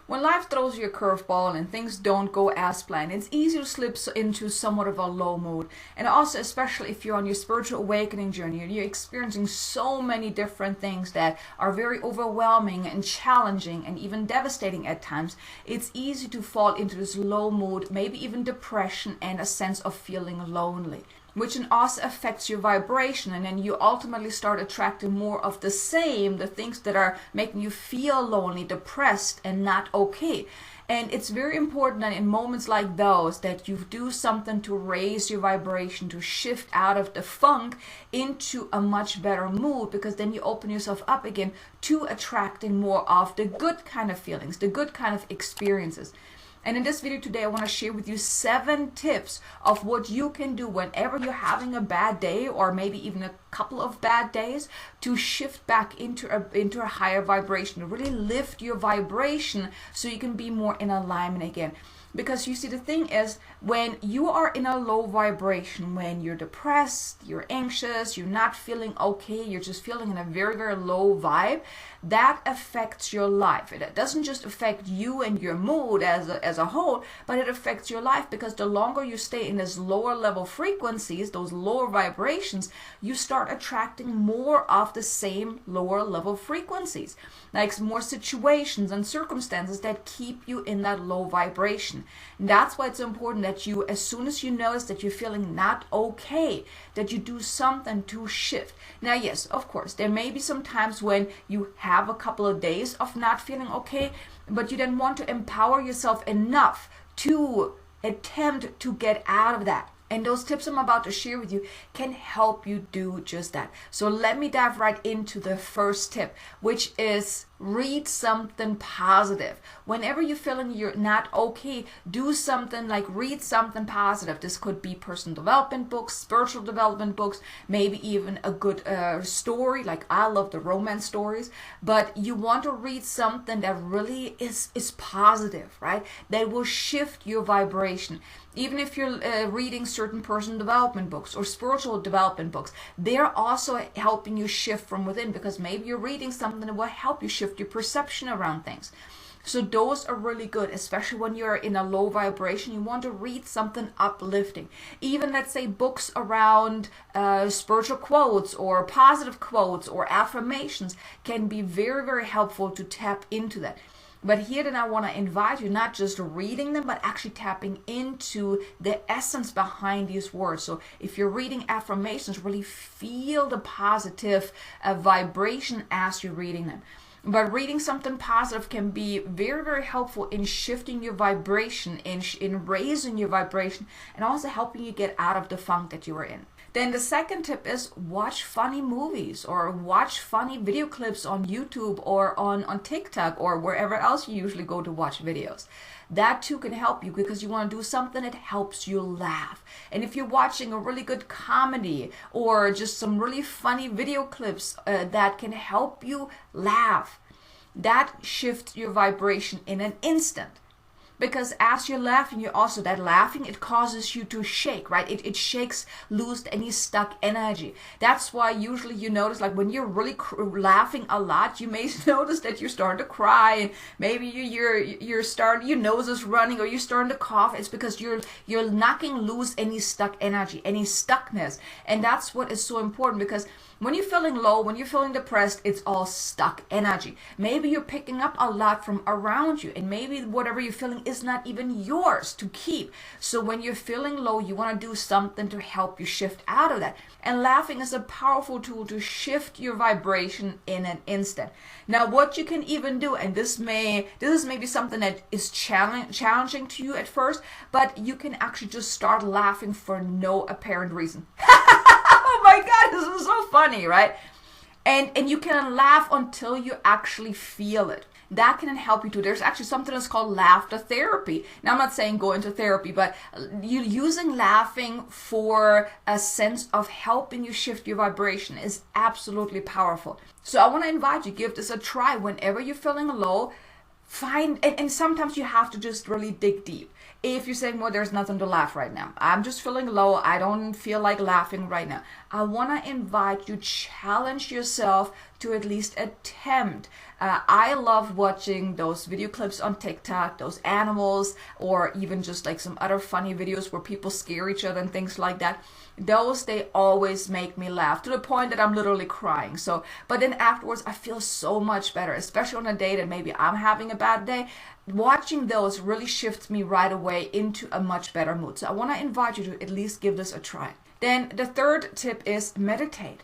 When life throws you a curveball and things don't go as planned, it's easy to slip into somewhat of a low mood. And also, especially if you're on your spiritual awakening journey and you're experiencing so many different things that are very overwhelming and challenging and even devastating at times, it's easy to fall into this low mood, maybe even depression and a sense of feeling lonely, which also affects your vibration, and then you ultimately start attracting more of the same, the things that are making you feel lonely, depressed, and not okay. And it's very important that in moments like those that you do something to raise your vibration, to shift out of the funk into a much better mood, because then you open yourself up again to attracting more of the good kind of feelings, the good kind of experiences. And in this video today, I want to share with you 7 tips of what you can do whenever you're having a bad day, or maybe even a couple of bad days, to shift back into a higher vibration, to really lift your vibration so you can be more in alignment again. Because you see, the thing is, when you are in a low vibration, when you're depressed, you're anxious, you're not feeling okay, you're just feeling in a very, very low vibe, that affects your life. It doesn't just affect you and your mood as a whole, but it affects your life, because the longer you stay in these lower level frequencies, those lower vibrations, you start attracting more of the same lower level frequencies, like more situations and circumstances that keep you in that low vibration. And that's why it's important that you, as soon as you notice that you're feeling not okay, that you do something to shift. Now, yes, of course, there may be some times when you have a couple of days of not feeling okay, but you then want to empower yourself enough to attempt to get out of that. And those tips I'm about to share with you can help you do just that. So let me dive right into the first tip, which is read something positive. Whenever you're feeling you're not okay, do something like read something positive. This could be personal development books, spiritual development books, maybe even a good story. Like, I love the romance stories, but you want to read something that really is positive, right? That will shift your vibration. Even if you're reading certain personal development books or spiritual development books, they're also helping you shift from within, because maybe you're reading something that will help you shift your perception around things. So those are really good, especially when you're in a low vibration. You want to read something uplifting. Even, let's say, books around spiritual quotes or positive quotes or affirmations can be very, very helpful to tap into that. But here then I want to invite you, not just reading them, but actually tapping into the essence behind these words. So if you're reading affirmations, really feel the positive vibration as you're reading them. But reading something positive can be very, very helpful in shifting your vibration, in raising your vibration, and also helping you get out of the funk that you were in. Then the second tip is watch funny movies or watch funny video clips on YouTube or on TikTok or wherever else you usually go to watch videos. That too can help you, because you want to do something that helps you laugh. And if you're watching a really good comedy or just some really funny video clips that can help you laugh, that shifts your vibration in an instant. Because as you're laughing, that laughing, it causes you to shake, right? It shakes loose any stuck energy. That's why usually you notice, like, when you're really laughing a lot, you may notice that you're starting to cry, and maybe your nose is running, or you're starting to cough. It's because you're knocking loose any stuck energy, any stuckness. And that's what is so important, because when you're feeling low, when you're feeling depressed, it's all stuck energy. Maybe you're picking up a lot from around you, and maybe whatever you're feeling is not even yours to keep. So when you're feeling low, you want to do something to help you shift out of that. And laughing is a powerful tool to shift your vibration in an instant. Now, what you can even do, and this is maybe something that is challenging to you at first, but you can actually just start laughing for no apparent reason. Oh my God, this is so funny, right? And you can laugh until you actually feel it. That can help you too. There's actually something that's called laughter therapy. Now, I'm not saying go into therapy, but you using laughing for a sense of helping you shift your vibration is absolutely powerful. So I want to invite you, give this a try whenever you're feeling low. And sometimes you have to just really dig deep. If you're saying, well, there's nothing to laugh right now, I'm just feeling low, I don't feel like laughing right now, I want to invite you, challenge yourself to at least attempt I love watching those video clips on TikTok, those animals, or even just like some other funny videos where people scare each other and things like that. Those, they always make me laugh to the point that I'm literally crying. So, but then afterwards I feel so much better, especially on a day that maybe I'm having a bad day. Watching those really shifts me right away into a much better mood. So I want to invite you to at least give this a try. Then the third tip is meditate.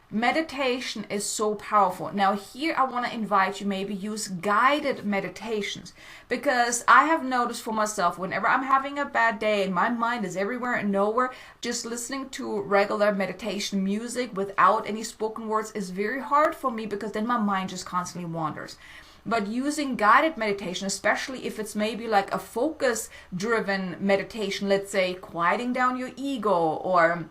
Meditation is so powerful. Now here I want to invite you, maybe use guided meditations, because I have noticed for myself, whenever I'm having a bad day and my mind is everywhere and nowhere, just listening to regular meditation music without any spoken words is very hard for me, because then my mind just constantly wanders. But using guided meditation, especially if it's maybe like a focus driven meditation, let's say quieting down your ego or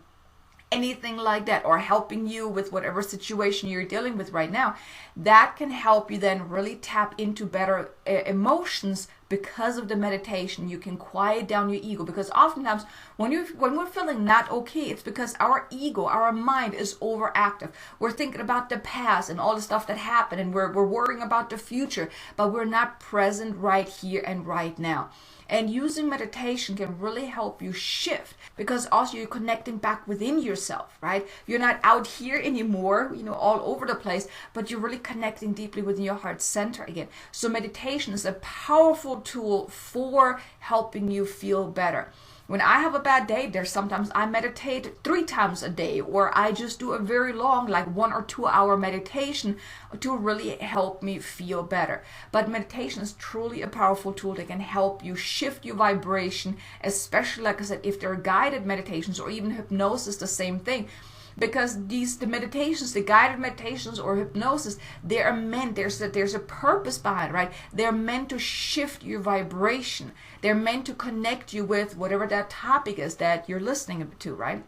anything like that, or helping you with whatever situation you're dealing with right now, that can help you then really tap into better emotions. Because of the meditation, you can quiet down your ego, because oftentimes when we're feeling not okay, it's because our ego, our mind is overactive. We're thinking about the past and all the stuff that happened, and we're worrying about the future, but we're not present right here and right now. And using meditation can really help you shift, because also you're connecting back within yourself, right? You're not out here anymore, all over the place, but you're really connecting deeply within your heart center again. So meditation is a powerful tool for helping you feel better. When I have a bad day, there's sometimes I meditate 3 times a day, or I just do a very long, like 1 or 2 hour meditation to really help me feel better. But meditation is truly a powerful tool that can help you shift your vibration, especially, like I said, if they're guided meditations or even hypnosis, the same thing. Because the meditations, the guided meditations or hypnosis, they are meant, there's a purpose behind it, right? They're meant to shift your vibration. They're meant to connect you with whatever that topic is that you're listening to, right?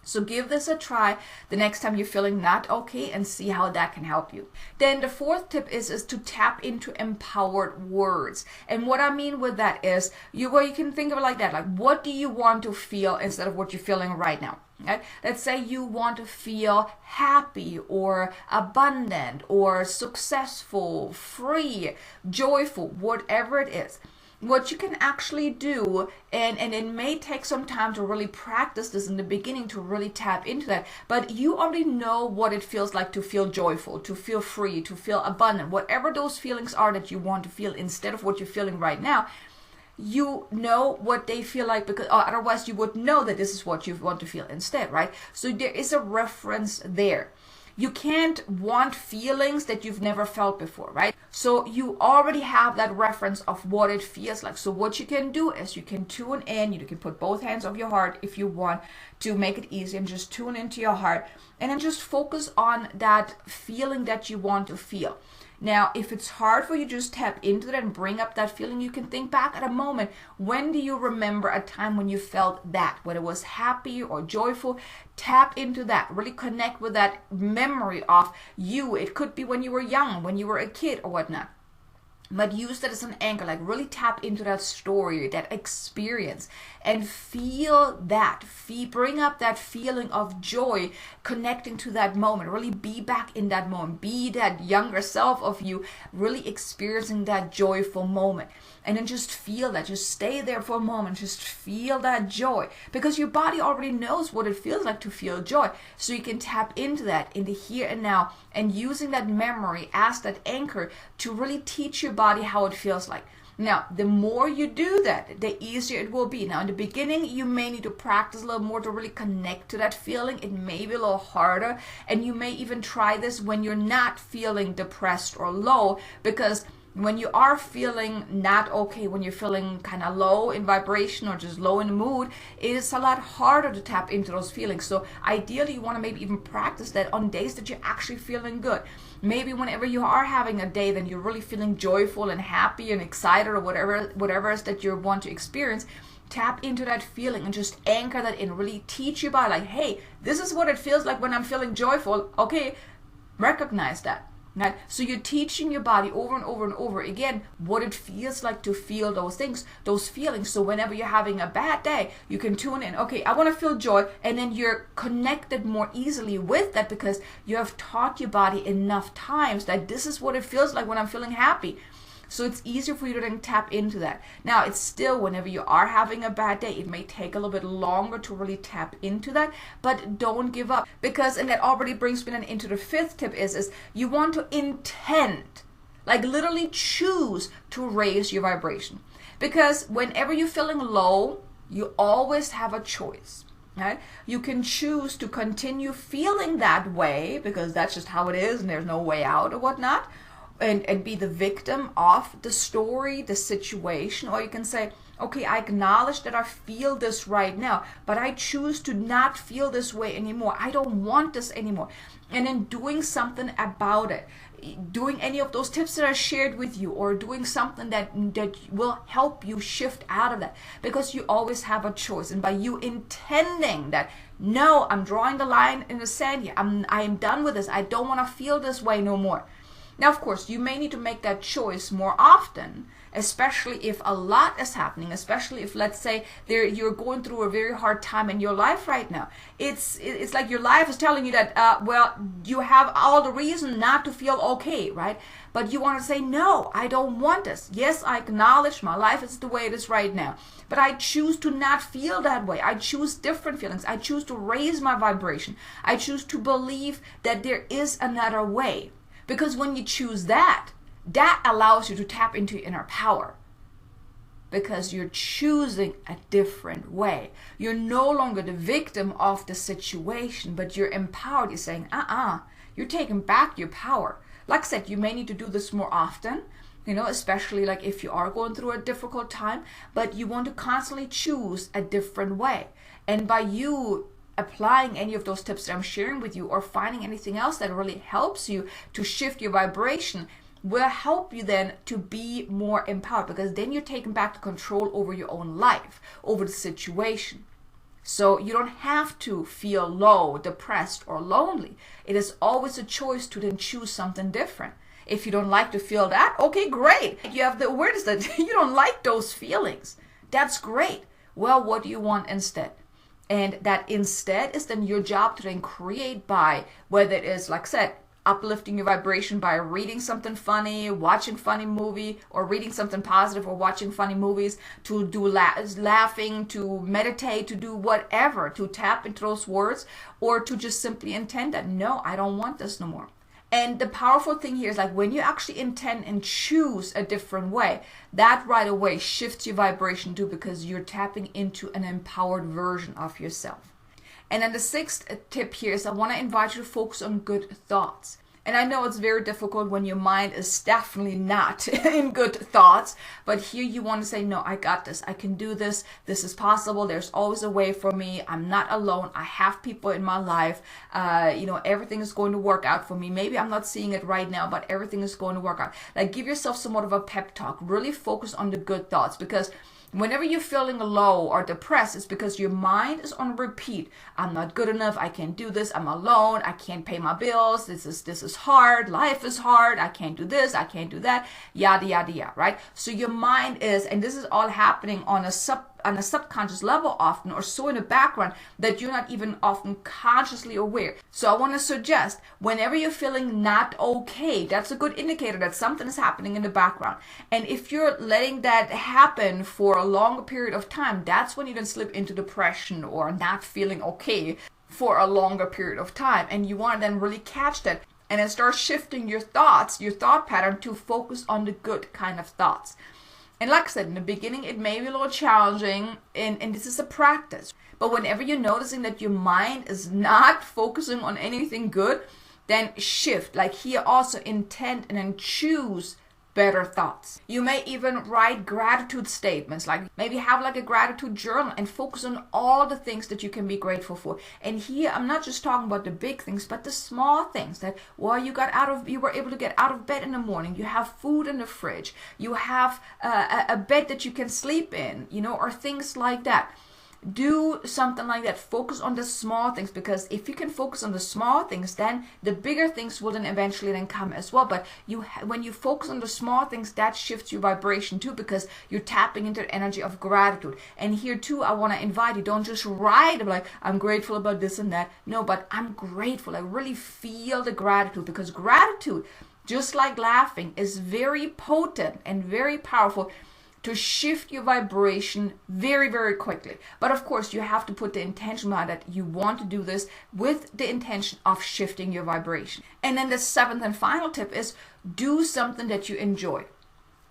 So give this a try the next time you're feeling not okay, and see how that can help you. Then the fourth tip is to tap into empowered words. And what I mean with that is, you can think of it like that, like what do you want to feel instead of what you're feeling right now? Okay? Let's say you want to feel happy or abundant or successful, free, joyful, whatever it is. What you can actually do, and it may take some time to really practice this in the beginning to really tap into that, but you already know what it feels like to feel joyful, to feel free, to feel abundant, whatever those feelings are that you want to feel instead of what you're feeling right now. You know what they feel like, because otherwise you would know that this is what you want to feel instead, right? So there is a reference there. You can't want feelings that you've never felt before, right? So you already have that reference of what it feels like. So what you can do is you can tune in. You can put both hands on your heart if you want to make it easy, and just tune into your heart and then just focus on that feeling that you want to feel. Now, if it's hard for you, just tap into that and bring up that feeling. You can think back at a moment. When do you remember a time when you felt that, whether it was happy or joyful? Tap into that. Really connect with that memory of you. It could be when you were young, when you were a kid or whatnot. But use that as an anchor, like really tap into that story, that experience, and feel that. Bring up that feeling of joy, connecting to that moment. Really be back in that moment. Be that younger self of you, really experiencing that joyful moment. And then just feel that. Just stay there for a moment. Just feel that joy. Because your body already knows what it feels like to feel joy. So you can tap into that in the here and now, and using that memory as that anchor to really teach your body how it feels like. Now, the more you do that, the easier it will be. Now, in the beginning, you may need to practice a little more to really connect to that feeling. It may be a little harder, and you may even try this when you're not feeling depressed or low, because when you are feeling not okay, when you're feeling kind of low in vibration or just low in the mood, it is a lot harder to tap into those feelings. So ideally, you want to maybe even practice that on days that you're actually feeling good. Maybe whenever you are having a day that you're really feeling joyful and happy and excited, or whatever it is that you want to experience, tap into that feeling and just anchor that in. Really teach your body, like, hey, this is what it feels like when I'm feeling joyful. Okay, recognize that. Right? So you're teaching your body over and over and over again what it feels like to feel those things, those feelings. So whenever you're having a bad day, you can tune in. Okay, I want to feel joy, and then you're connected more easily with that because you have taught your body enough times that this is what it feels like when I'm feeling happy. So it's easier for you to then tap into that. Now, it's still, whenever you are having a bad day, it may take a little bit longer to really tap into that, but don't give up. Because, and that already brings me then into the fifth tip is you want to intend, like literally choose to raise your vibration. Because whenever you're feeling low, you always have a choice. Right? You can choose to continue feeling that way because that's just how it is and there's no way out or whatnot. And be the victim of the story, the situation, or you can say, okay, I acknowledge that I feel this right now, but I choose to not feel this way anymore. I don't want this anymore. And then doing something about it, doing any of those tips that I shared with you, or doing something that will help you shift out of that, because you always have a choice. And by you intending that, no, I'm drawing the line in the sand here. I am done with this. I don't want to feel this way no more. Now, of course, you may need to make that choice more often, especially if a lot is happening, especially if, let's say, you're going through a very hard time in your life right now. It's like your life is telling you that, well, you have all the reason not to feel okay, right? But you want to say, no, I don't want this. Yes, I acknowledge my life is the way it is right now, but I choose to not feel that way. I choose different feelings. I choose to raise my vibration. I choose to believe that there is another way. Because when you choose that, that allows you to tap into your inner power. Because you're choosing a different way. You're no longer the victim of the situation, but you're empowered. You're saying, you're taking back your power. Like I said, you may need to do this more often, especially like if you are going through a difficult time, but you want to constantly choose a different way. And by you applying any of those tips that I'm sharing with you, or finding anything else that really helps you to shift your vibration, will help you then to be more empowered, because then you're taking back the control over your own life, over the situation. So you don't have to feel low, depressed, or lonely. It is always a choice to then choose something different. If you don't like to feel that, okay, great. You have the awareness that you don't like those feelings. That's great. Well, what do you want instead? And that instead is then your job to then create by, whether it is, like I said, uplifting your vibration by reading something funny, watching funny movie, or reading something positive, or watching funny movies, to do laughing, to meditate, to do whatever, to tap into those words, or to just simply intend that, no, I don't want this no more. And the powerful thing here is, like, when you actually intend and choose a different way, that right away shifts your vibration too, because you're tapping into an empowered version of yourself. And then the sixth tip here is I want to invite you to focus on good thoughts. And I know it's very difficult when your mind is definitely not in good thoughts, but here you want to say, no, I got this. I can do this. This is possible. There's always a way for me. I'm not alone. I have people in my life. Everything is going to work out for me. Maybe I'm not seeing it right now, but everything is going to work out. Like, give yourself somewhat of a pep talk. Really focus on the good thoughts, because whenever you're feeling low or depressed, it's because your mind is on repeat. I'm not good enough. I can't do this. I'm alone. I can't pay my bills. This is hard. Life is hard. I can't do this. I can't do that. Yada, yada, yada, right? So your mind is, and this is all happening on a subconscious level often, or so in the background that you're not even often consciously aware. So I want to suggest, whenever you're feeling not okay, that's a good indicator that something is happening in the background. And if you're letting that happen for a longer period of time, that's when you then slip into depression or not feeling okay for a longer period of time. And you want to then really catch that and then start shifting your thoughts, your thought pattern, to focus on the good kind of thoughts. And like I said, in the beginning, it may be a little challenging, and this is a practice. But whenever you're noticing that your mind is not focusing on anything good, then shift. Like here also, intend and then choose better thoughts. You may even write gratitude statements, like maybe have like a gratitude journal and focus on all the things that you can be grateful for. And here I'm not just talking about the big things, but the small things that, well, you were able to get out of bed in the morning, you have food in the fridge, you have a bed that you can sleep in, or things like that. do something like that. Focus on the small things, because if you can focus on the small things, then the bigger things will then eventually then come as well. But when you focus on the small things, that shifts your vibration too, because you're tapping into the energy of gratitude. And here too, I want to invite you, don't just write like, I'm grateful about this and that. No, but I'm grateful. I really feel the gratitude, because gratitude, just like laughing, is very potent and very powerful to shift your vibration very, very quickly. But of course, you have to put the intention behind that you want to do this with the intention of shifting your vibration. And then the seventh and final tip is do something that you enjoy.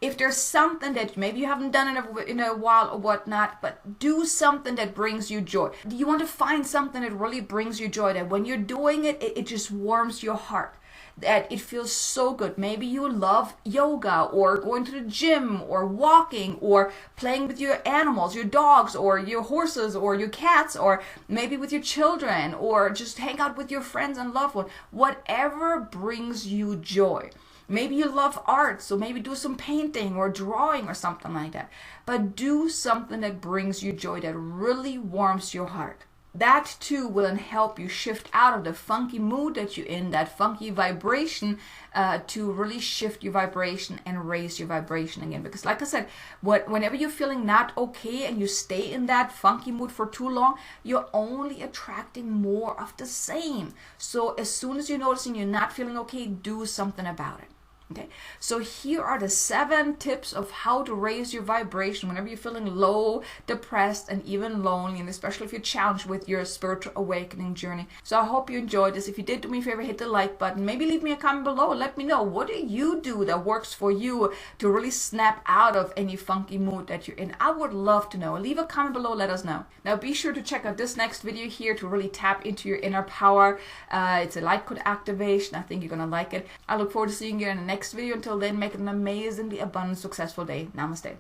If there's something that maybe you haven't done in a while or whatnot, but do something that brings you joy. You want to find something that really brings you joy, that when you're doing it, it just warms your heart, that it feels so good. Maybe you love yoga, or going to the gym, or walking, or playing with your animals, your dogs, or your horses, or your cats, or maybe with your children, or just hang out with your friends and loved ones. Whatever brings you joy. Maybe you love art, so maybe do some painting or drawing or something like that. But do something that brings you joy, that really warms your heart. That too will then help you shift out of the funky mood that you're in, that funky vibration, to really shift your vibration and raise your vibration again. Because like I said, whenever you're feeling not okay and you stay in that funky mood for too long, you're only attracting more of the same. So as soon as you're noticing you're not feeling okay, do something about it. Okay, so here are the 7 tips of how to raise your vibration whenever you're feeling low, depressed, and even lonely, and especially if you're challenged with your spiritual awakening journey. So I hope you enjoyed this. If you did, do me a favor, hit the like button. Maybe leave me a comment below. Let me know, what do you do that works for you to really snap out of any funky mood that you're in? I would love to know. Leave a comment below, let us know. Now be sure to check out this next video here to really tap into your inner power. It's a light code activation. I think you're gonna like it. I look forward to seeing you in the next video. Until then, make it an amazingly abundant, successful day. Namaste.